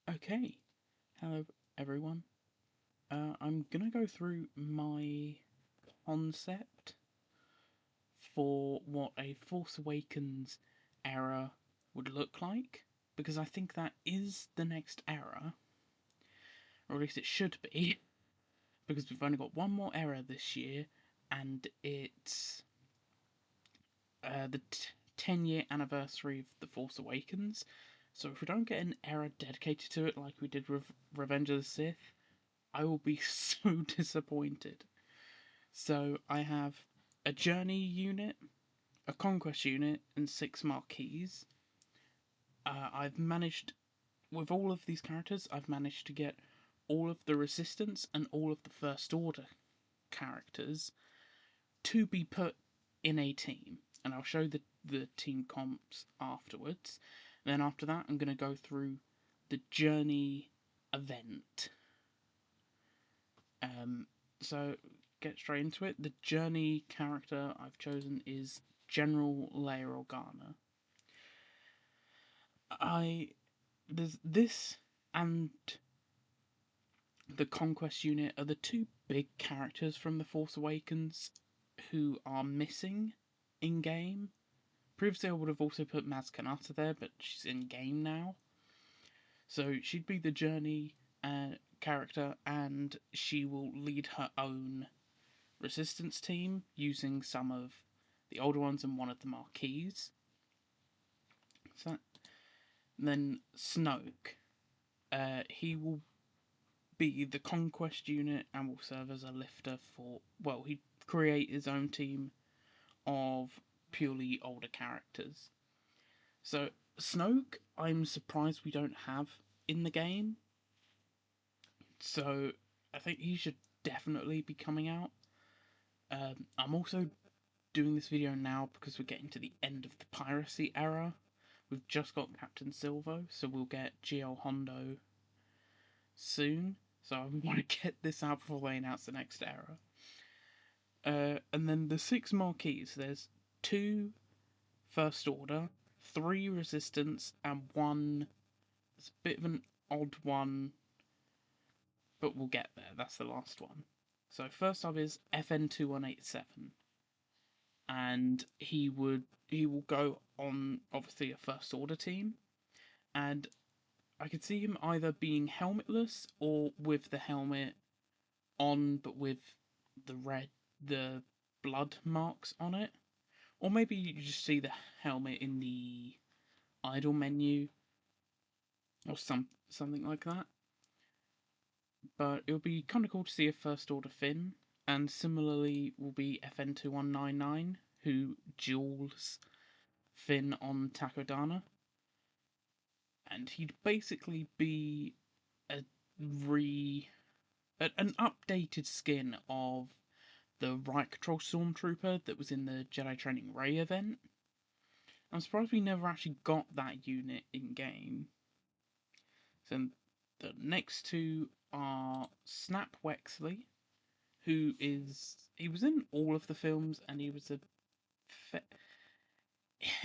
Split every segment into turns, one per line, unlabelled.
Okay, hello everyone. I'm gonna go through my concept for what a Force Awakens era would look like, because I think that is the next era, or at least it should be, because we've only got one more era this year, and it's the 10-year anniversary of The Force Awakens. So if we don't get an era dedicated to it like we did with Revenge of the Sith, I will be so disappointed. So I have a journey unit, a conquest unit, and 6 marquees. I've managed, with all of these characters, I've managed to get all of the resistance and all of the First Order characters to be put in a team. And I'll show the team comps afterwards. And then after that, I'm going to go through the journey event. So get straight into it. The journey character I've chosen is General Leia Organa. There's this and the Conquest unit are the two big characters from The Force Awakens who are missing in game. Previously, I would have also put Maz Kanata there, but she's in game now. So she'd be the journey character, and she will lead her own resistance team using some of the older ones and one of the marquees. So, then Snoke, he will be the conquest unit and will serve as a lifter for, well, he'd create his own team of purely older characters. So Snoke, I'm surprised we don't have in the game. So I think he should definitely be coming out. I'm also doing this video now because we're getting to the end of the piracy era. We've just got Captain Silvo, so we'll get GL Hondo soon. So I want to get this out before they announce the next era. And then the 6 marquees. There's 2 First Order, 3 Resistance, and 1. It's a bit of an odd one, but we'll get there. That's the last one. So first up is FN2187. And he will go on obviously a First Order team, and I could see him either being helmetless or with the helmet on but with the blood marks on it, or maybe you just see the helmet in the idle menu or something like that. But it would be kind of cool to see a First Order Finn, and similarly will be FN2199, who duels Finn on Takodana, and he'd basically be a an updated skin of the Right Control Stormtrooper that was in the Jedi Training Rey event. I'm surprised we never actually got that unit in game. So the next 2 are Snap Wexley, he was in all of the films, and he was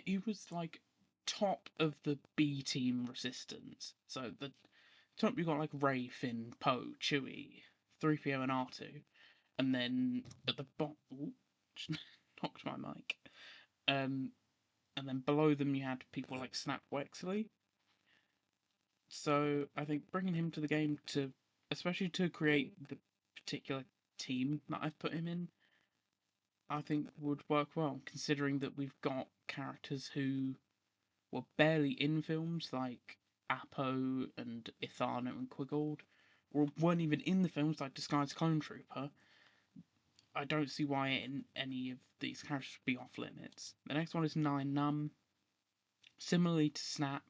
he was like top of the B team resistance. So the top you got like Rey, Finn, Poe, Chewie, 3PO, and R2, and then at the bottom, knocked my mic. And then below them you had people like Snap Wexley. So I think bringing him to the game especially to create the particular team that I've put him in, I think would work well, considering that we've got characters who were barely in films like Apo and Ithano and Quiggold, or weren't even in the films like Disguised Clone Trooper. I don't see why any of these characters would be off limits. The next one is Nine Num. Similarly to Snap,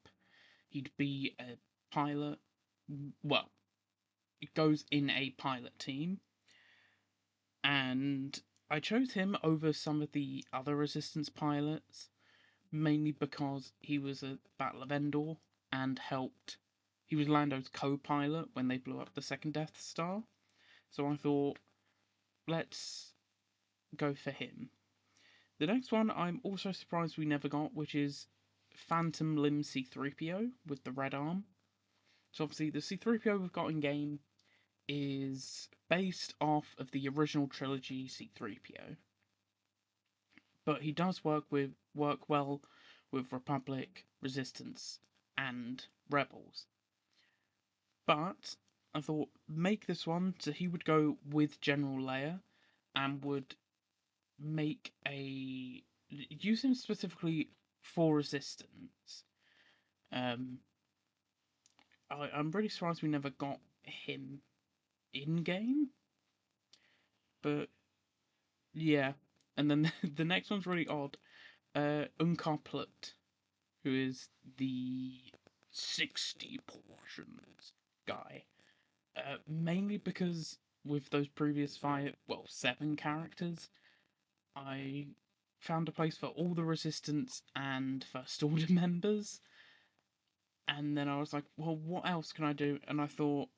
he'd be a pilot. Well, it goes in a pilot team, and I chose him over some of the other Resistance pilots, mainly because he was at Battle of Endor and he was Lando's co-pilot when they blew up the second Death Star. So I thought, let's go for him. The next one I'm also surprised we never got, which is Phantom Limb C3PO with the red arm. So obviously the C-3PO we've got in game is based off of the original trilogy C-3PO, but he does work well with Republic, Resistance, and Rebels. But I thought make this one so he would go with General Leia and would make a use him specifically for Resistance. I'm really surprised we never got him in game, but yeah. And then the next one's really odd. Uncouplet, who is the 60 portions guy. Mainly because with those previous 7 characters, I found a place for all the Resistance and First Order members. And then I was like, well, what else can I do? And I thought,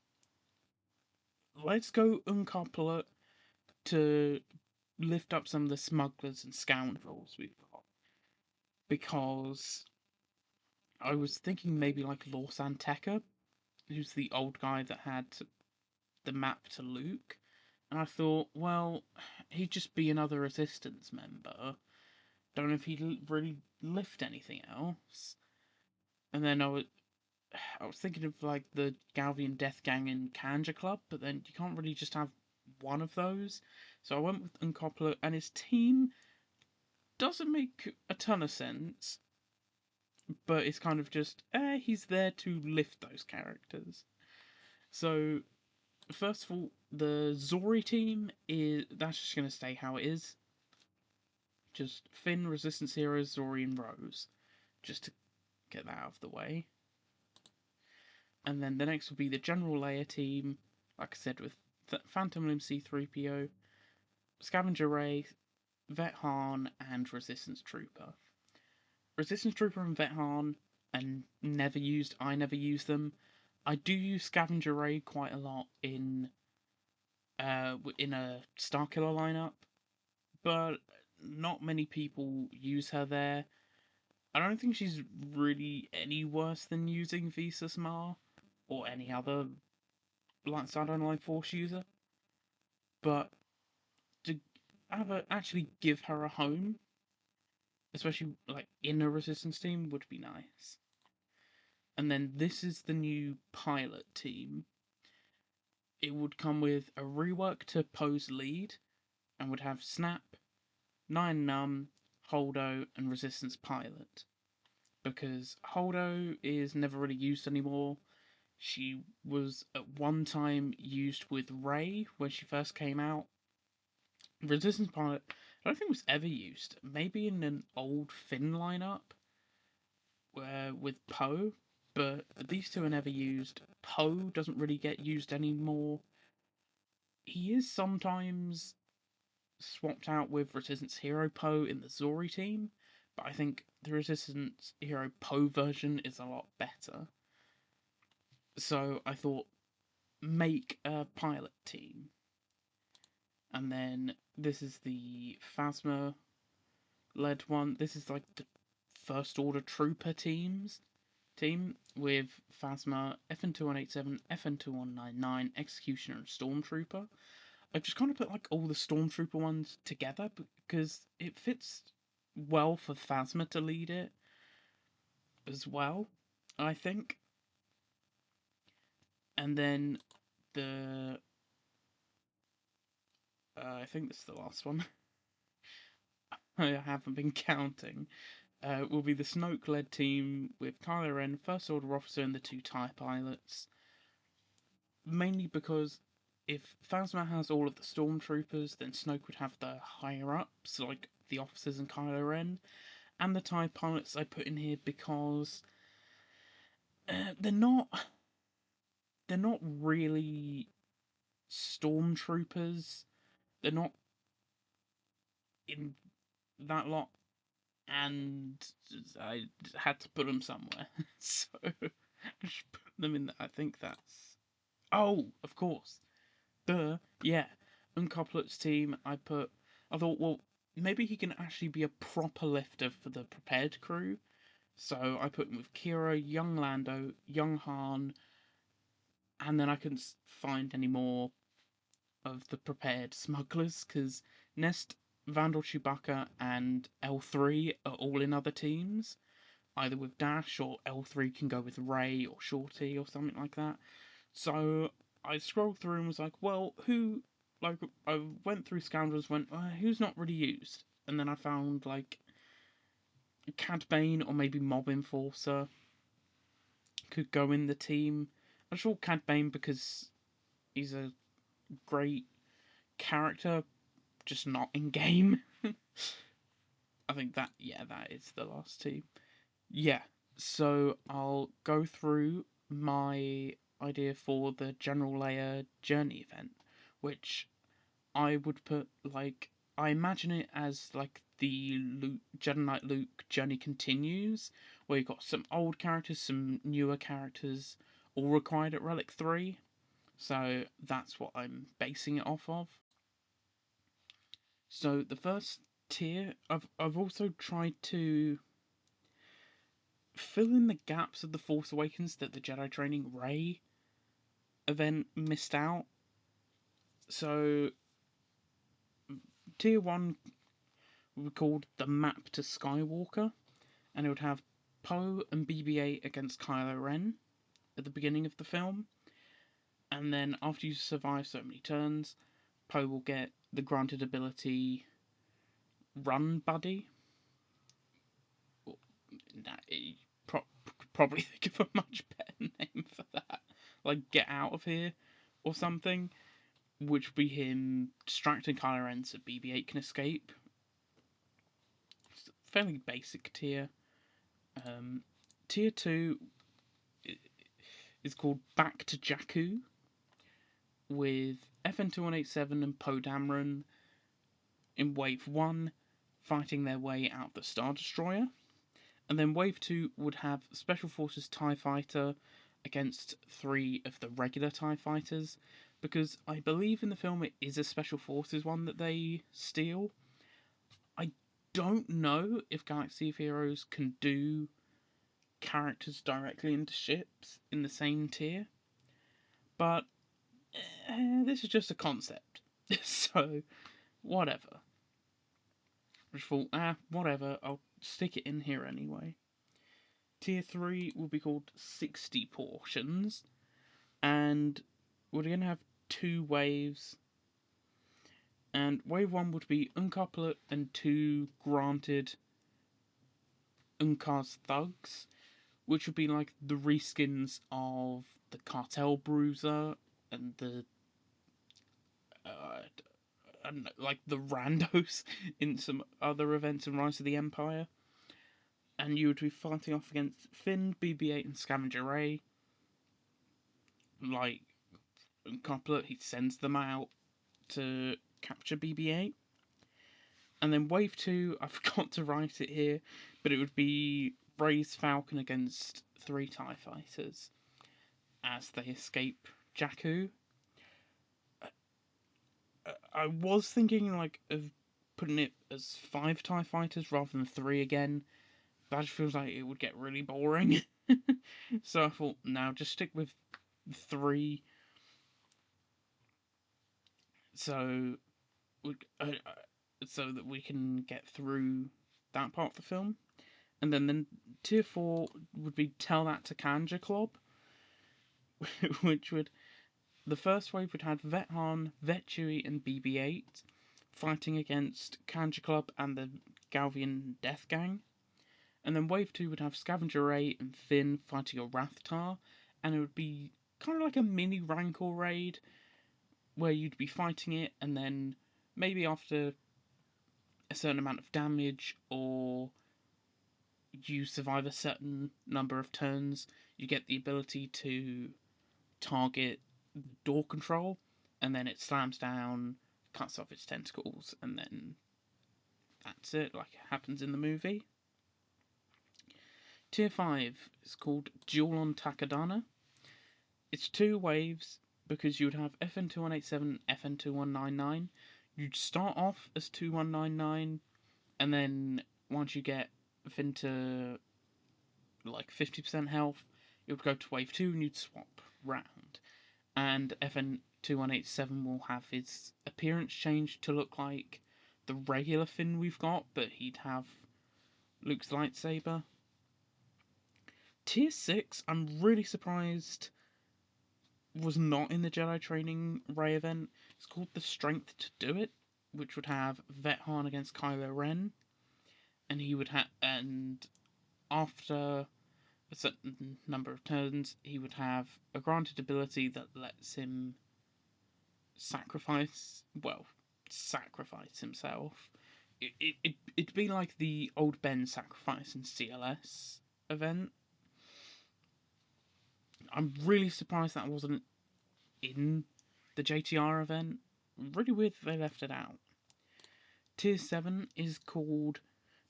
let's go Uncouplet to lift up some of the smugglers and scoundrels we've got. Because I was thinking maybe like Lor San Tekka, who's the old guy that had the map to Luke. And I thought, well, he'd just be another Resistance member. Don't know if he'd really lift anything else. And then I was thinking of like the Galvian Death Gang and Kanja Club, but then you can't really just have one of those. So I went with Uncouplet, and his team doesn't make a ton of sense, but it's kind of just, he's there to lift those characters. So, first of all, the Zori team that's just going to stay how it is. Just Finn, Resistance Heroes, Zori, and Rose. Just to get that out of the way. And then the next will be the General Leia team, like I said, with Phantom Limb C-3PO, Scavenger Ray, Vet Han, and Resistance Trooper. Resistance Trooper and Vet Han I never used them. I do use Scavenger Ray quite a lot in a Starkiller lineup, but not many people use her there. I don't think she's really any worse than using Visas Ma or any other Lightside Online Force user, but to actually give her a home, especially like in a Resistance team, would be nice. And then this is the new pilot team. It would come with a rework to Poe's lead, and would have Snap, Nine Num, Holdo, and Resistance Pilot. Because Holdo is never really used anymore. She was at one time used with Rey when she first came out. Resistance Pilot, I don't think was ever used. Maybe in an old Finn lineup with Poe, but these two are never used. Poe doesn't really get used anymore. He is sometimes swapped out with Resistance Hero Poe in the Zori team, but I think the Resistance Hero Poe version is a lot better. So I thought, make a pilot team. And then this is the Phasma led one. This is like the First Order Trooper team with Phasma, FN2187, FN2199, Executioner, and Stormtrooper. I just kind of put like all the Stormtrooper ones together because it fits well for Phasma to lead it as well, I think. And then I think this is the last one. I haven't been counting. Will be the Snoke-led team with Kylo Ren, First Order Officer, and the 2 TIE pilots. Mainly because if Phasma has all of the Stormtroopers, then Snoke would have the higher-ups, like the officers and Kylo Ren. And the TIE pilots I put in here because they're not really Stormtroopers. They're not in that lot, and I had to put them somewhere, so I just put them in. I think that's. Oh, of course, yeah. Uncouplet's team. I thought, well, maybe he can actually be a proper lifter for the prepared crew. So I put him with Kira, young Lando, young Han, and then I couldn't find any more of the prepared smugglers, because Nest, Vandal, Chewbacca, and L3 are all in other teams, either with Dash, or L3 can go with Ray or Shorty or something like that. So I scrolled through and was like, well, who, like, I went through Scoundrels, went, who's not really used? And then I found, like, Cad Bane or maybe Mob Enforcer could go in the team. I sure Cad Bane because he's a great character, just not in game. I think that, yeah, that is the last team. Yeah, so I'll go through my idea for the General Leia journey event, which I would put, like, I imagine it as like the Jedi Knight Luke journey continues, where you've got some old characters, some newer characters, all required at Relic 3. So that's what I'm basing it off of. So the first tier, I've also tried to fill in the gaps of the Force Awakens that the Jedi Training Rey event missed out. So tier 1 would be called the Map to Skywalker, and it would have Poe and BB-8 against Kylo Ren at the beginning of the film, and then after you survive so many turns, Poe will get the granted ability Run Buddy. Probably think of a much better name for that, like Get Out of Here or something, which would be him distracting Kylo Ren so BB-8 can escape. It's a fairly basic tier. Tier 2 is called Back to Jakku, with FN2187 and Poe Dameron in Wave 1 fighting their way out of the Star Destroyer. And then Wave 2 would have Special Forces TIE Fighter against 3 of the regular TIE Fighters, because I believe in the film it is a Special Forces one that they steal. I don't know if Galaxy of Heroes can do characters directly into ships in the same tier, but this is just a concept, so whatever. I just thought, whatever, I'll stick it in here anyway. Tier 3 will be called 60 portions, and we're going to have 2 waves. And wave 1 would be Uncoupled and 2 granted Unkar's thugs, which would be like the reskins of the Cartel Bruiser and the like the randos in some other events in Rise of the Empire. And you would be fighting off against Finn, BB-8, and Scavenger Ray. Like, Couplet, he sends them out to capture BB-8. And then Wave 2, I forgot to write it here, but it would be Rey's Falcon against 3 TIE Fighters as they escape Jakku. I was thinking like of putting it as 5 TIE Fighters rather than 3 again, but that just feels like it would get really boring. So I thought, now just stick with 3. So so that we can get through that part of the film. And then tier 4 would be Tell That to Kanja Club, which would, the first wave would have Vet Han, Vet Chewie, and BB-8 fighting against Kanja Club and the Galvian Death Gang. And then wave 2 would have Scavenger Ray and Finn fighting a Rathtar, and it would be kind of like a mini Rancor raid where you'd be fighting it, and then maybe after a certain amount of damage, or you survive a certain number of turns, you get the ability to target door control, and then it slams down, cuts off its tentacles, and then that's it, like it happens in the movie. Tier 5 is called Duel on Takadana. It's 2 waves, because you would have FN2187, FN2199. You'd start off as 2199, and then once you get Finn to like 50% health, it would go to wave 2 and you'd swap round. and FN2187 will have his appearance changed to look like the regular Finn we've got, but he'd have Luke's lightsaber. Tier 6, I'm really surprised was not in the Jedi Training Rey event. It's called the Strength to Do It, which would have Vet Han against Kylo Ren, and he would have, and after a certain number of turns, he would have a granted ability that lets him sacrifice himself. It'd be like the old Ben sacrifice in CLS event. I'm really surprised that wasn't in the JTR event. Really weird that they left it out. Tier 7 is called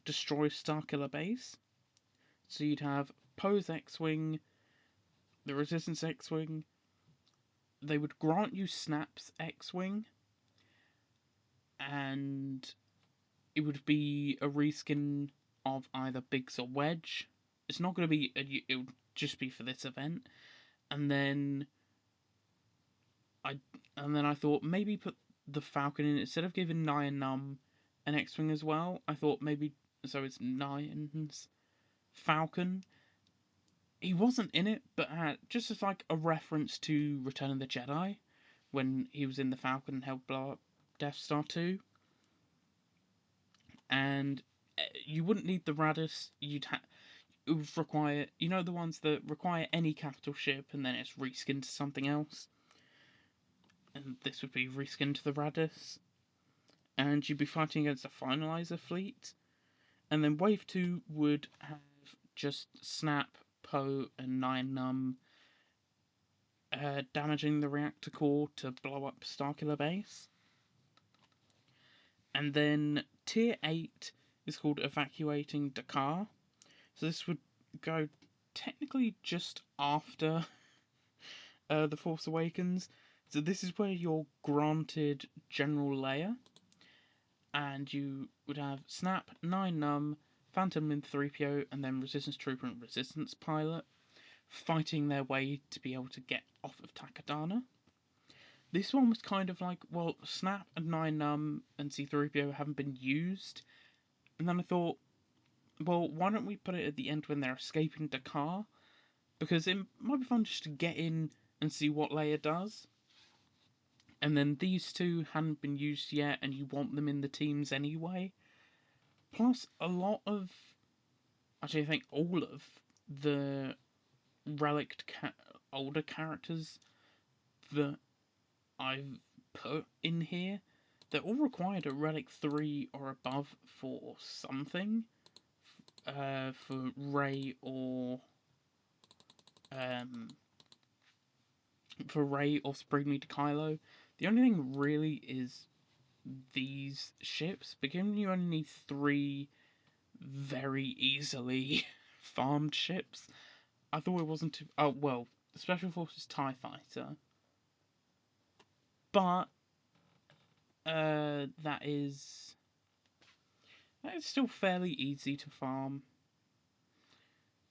Destroy Starkiller Base. So you'd have Poe's X-Wing, the Resistance X-Wing. They would grant you Snap's X-Wing, and it would be a reskin of either Biggs or Wedge. It's not going to be, it would just be for this event. And then I thought maybe put the Falcon in instead of giving Nyan Num an X-Wing as well. I thought maybe, so it's Nyan's Falcon. He wasn't in it, but just as like a reference to Return of the Jedi, when he was in the Falcon and helped blow up Death Star 2. And you wouldn't need the Radis. It would require, you know, the ones that require any capital ship and then it's reskinned to something else. And this would be reskinned to the Radis. And you'd be fighting against a finalizer fleet. And then Wave 2 would have just Snap, Poe, and Nyan Num damaging the reactor core to blow up Starkiller Base. And then Tier 8 is called Evacuating Dakar. So this would go technically just after The Force Awakens. So this is where you're granted General Leia. And you would have Snap, Nyan Num, Phantom and 3PO, and then Resistance Trooper and Resistance Pilot fighting their way to be able to get off of Takodana. This one was kind of like, well, Snap and Nyan Num and C-3PO haven't been used. And then I thought, well, why don't we put it at the end when they're escaping Dakar? Because it might be fun just to get in and see what Leia does. And then these two hadn't been used yet, and you want them in the teams anyway. Plus, actually I think all of the reliced older characters that I've put in here, they're all required a Relic 3 or above for something. For Rey or Spring Me to Kylo. The only thing really is these ships, but given you only need 3 very easily farmed ships, I thought it wasn't too... Oh, well, the Special Forces TIE Fighter. But, that is still fairly easy to farm.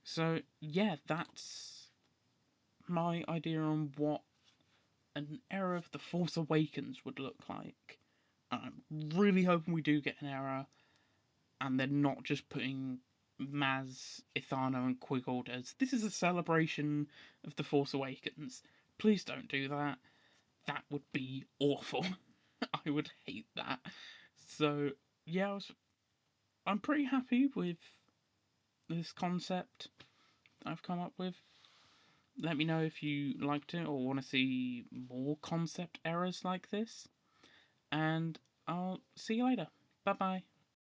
So, yeah, that's my idea on what an era of The Force Awakens would look like. I'm really hoping we do get an era, and they're not just putting Maz, Ithano, and Quiggled as this is a celebration of The Force Awakens. Please don't do that. That would be awful. I would hate that. So, yeah, I'm pretty happy with this concept I've come up with. Let me know if you liked it or want to see more concept errors like this. And I'll see you later. Bye bye.